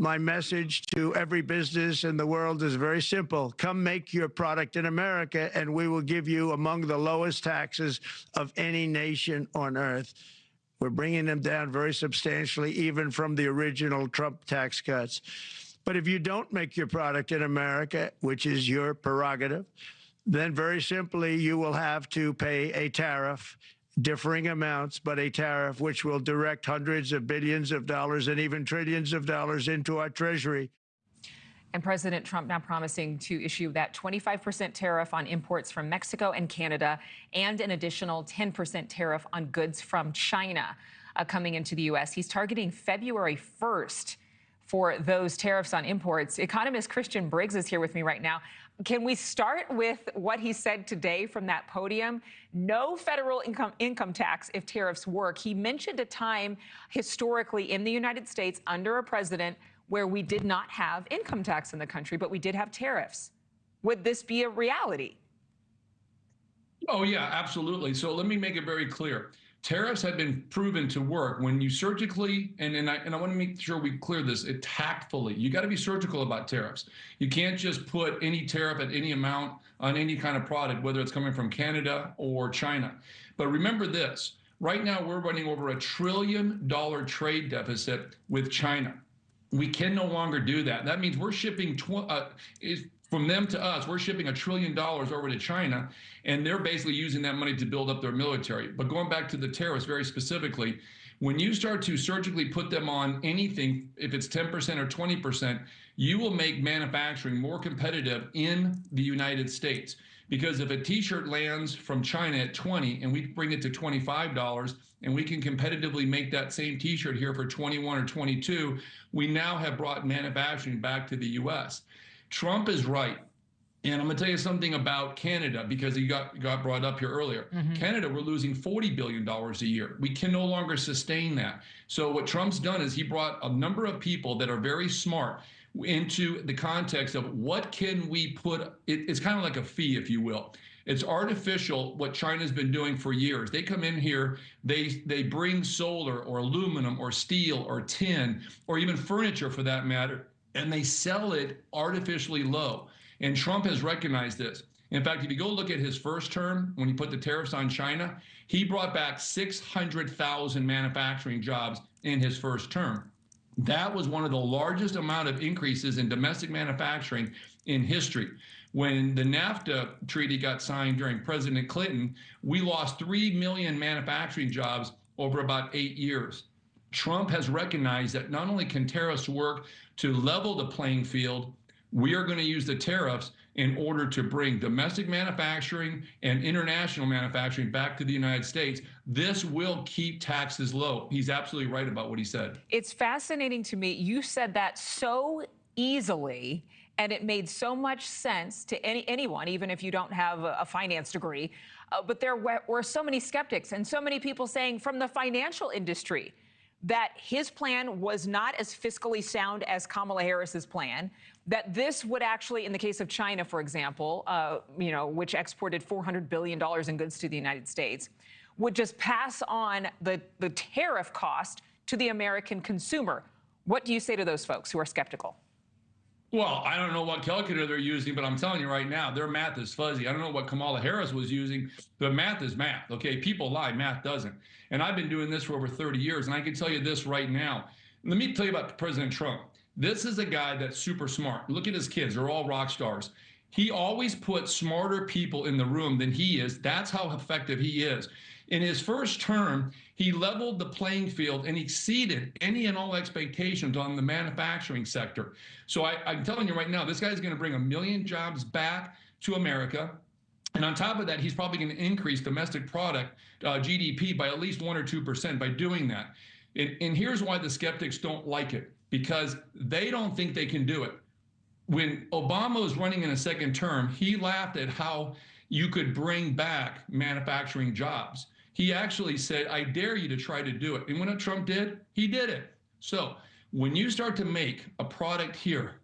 My message to every business in the world is very simple. Come make your product in America, and we will give you among the lowest taxes of any nation on earth. We're bringing them down very substantially, even from the original Trump tax cuts. But if you don't make your product in America, which is your prerogative, then very simply you will have to pay a tariff, differing amounts, but a tariff which will direct hundreds of billions of dollars and even trillions of dollars into our treasury. And President Trump now promising to issue that 25% tariff on imports from Mexico and Canada and an additional 10% tariff on goods from China coming into the U.S. He's targeting February 1st for those tariffs on imports. Economist Christian Briggs is here with me right now. Can we start with what he said today from that podium? No federal income tax if tariffs work. He mentioned a time historically in the United States under a president where we did not have income tax in the country, but we did have tariffs. Would this be a reality? Oh, yeah, absolutely. So let me make it very clear. Tariffs have been proven to work when you surgically, and I want to make sure we clear this, tactfully. You got to be surgical about tariffs. You can't just put any tariff at any amount on any kind of product, whether it's coming from Canada or China. But remember this, right now we're running over $1 trillion trade deficit with China. We can no longer do that. That means we're shipping from them to us, we're shipping $1 trillion over to China, and they're basically using that money to build up their military. But going back to the tariffs very specifically, when you start to surgically put them on anything, if it's 10% or 20%, you will make manufacturing more competitive in the United States. Because if a t-shirt lands from China at 20 and we bring it to $25 and we can competitively make that same t-shirt here for 21 or 22, we now have brought manufacturing back to the US. Trump is right. And I'm going to tell you something about Canada, because he got brought up here earlier. Canada, we're losing $40 billion a year. We can no longer sustain that. So what Trump's done is he brought a number of people that are very smart into the context of what can we put, it's kind of like a fee, if you will. It's artificial what China's been doing for years. They come in here, they bring solar or aluminum or steel or tin or even furniture for that matter, and they sell it artificially low. And Trump has recognized this. In fact, if you go look at his first term, when he put the tariffs on China, he brought back 600,000 manufacturing jobs in his first term. That was one of the largest amount of increases in domestic manufacturing in history. When the NAFTA treaty got signed during President Clinton, we lost 3 million manufacturing jobs over about 8 years. Trump has recognized that not only can tariffs work to level the playing field, we are going to use the tariffs in order to bring domestic manufacturing and international manufacturing back to the United States. This will keep taxes low. He's absolutely right about what he said. It's fascinating to me. You said that so easily, and it made so much sense to anyone, even if you don't have a finance degree. But there were so many skeptics and so many people saying from the financial industry that his plan was not as fiscally sound as Kamala Harris's plan, that this would actually, in the case of China, for example, which exported $400 billion in goods to the United States, would just pass on the tariff cost to the American consumer. What do you say to those folks who are skeptical? Well, I don't know what calculator they're using, but I'm telling you right now, their math is fuzzy. I don't know what Kamala Harris was using, but math is math, okay? People lie, math doesn't. And I've been doing this for over 30 years, and I can tell you this right now. Let me tell you about President Trump. This is a guy that's super smart. Look at his kids, they're all rock stars. He always puts smarter people in the room than he is. That's how effective he is. In his first term, he leveled the playing field and exceeded any and all expectations on the manufacturing sector. So I'm telling you right now, this guy's going to bring 1 million jobs back to America. And on top of that, he's probably going to increase domestic product GDP by at least 1 or 2% by doing that. And here's why the skeptics don't like it, because they don't think they can do it. When Obama was running in a second term, he laughed at how you could bring back manufacturing jobs. He actually said, I dare you to try to do it. And when Trump did, he did it. So when you start to make a product here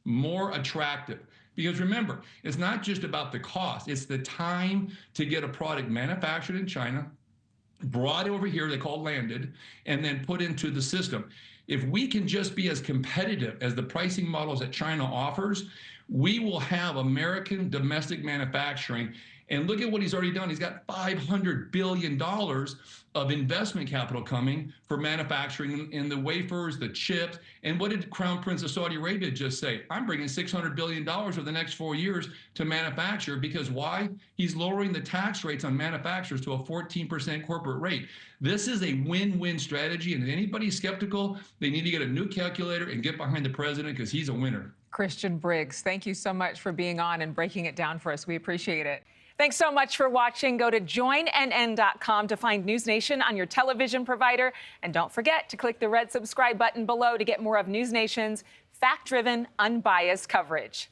more attractive, because remember, it's not just about the cost, it's the time to get a product manufactured in China, brought over here, they call landed, and then put into the system. If we can just be as competitive as the pricing models that China offers, we will have American domestic manufacturing. And look at what he's already done. He's got $500 billion of investment capital coming for manufacturing in the wafers, the chips. And what did Crown Prince of Saudi Arabia just say? I'm bringing $600 billion over the next 4 years to manufacture. Because why? He's lowering the tax rates on manufacturers to a 14% corporate rate. This is a win-win strategy. And if anybody's skeptical, they need to get a new calculator and get behind the president, because he's a winner. Christian Briggs, thank you so much for being on and breaking it down for us. We appreciate it. Thanks so much for watching. Go to joinnn.com to find News Nation on your television provider. And don't forget to click the red subscribe button below to get more of News Nation's fact-driven, unbiased coverage.